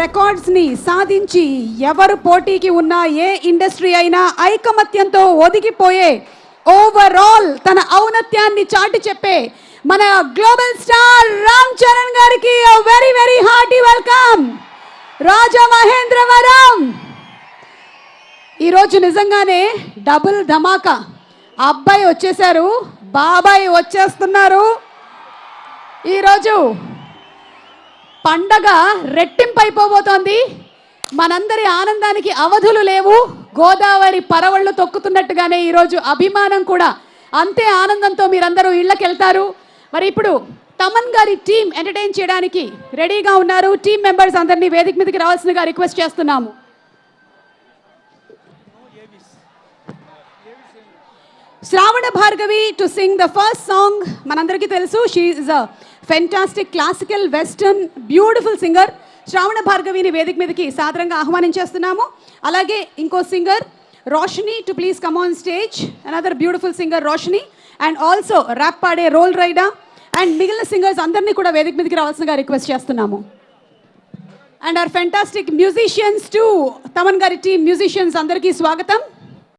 Records ని సాధించి ఎవరు పోటీకి ఉన్నా ఏ ఇండస్ట్రీ అయినా ఐకమత్యంతో ఒదిగిపోయే ఓవరాల్ తన ఔన్నత్యాన్ని చాటి చెప్పే మన గ్లోబల్ స్టార్ రామ్ చరణ్ గారికి very very hearty welcome. Rajamahendravaram ఈరోజు నిజంగానే డబుల్ ధమాకా. అబ్బాయి వచ్చేసారు, బాబాయ్ వచ్చేస్తున్నారు. ఈరోజు పండగ రెట్టింపు అయిపోబోతోంది. మనందరి ఆనందానికి అవధులు లేవు. గోదావరి పరవళ్ళు తొక్కుతున్నట్టుగానే ఈరోజు అభిమానం కూడా అంతే ఆనందంతో మీరందరూ ఇళ్ళకి వెళ్తారు. మరి ఇప్పుడు తమన్ గారి టీం ఎంటర్టైన్ చేయడానికి రెడీగా ఉన్నారు. టీం మెంబర్స్ అందరినీ వేదిక మీదకి రావాల్సిందిగా రిక్వెస్ట్ చేస్తున్నాము. Shravana Bhargavi to sing the first song. మనందరికీ తెలుసు, she is a fantastic classical western beautiful singer. Shravana భార్గవిని వేదిక మీదకి సాదరంగా ఆహ్వానించేస్తున్నాము. అలాగే ఇంకో singer Roshini to please come on stage. Another beautiful singer Roshini and also rap పాడే రోల్ రైడా అండ్ మిగిలిన సింగర్స్ అందరినీ కూడా వేదిక మీదకి రావాల్సిందిగా రిక్వెస్ట్ చేస్తున్నాము. And our fantastic musicians to Thaman గారి టీమ్ మ్యూజిషియన్స్ అందరికీ స్వాగతం.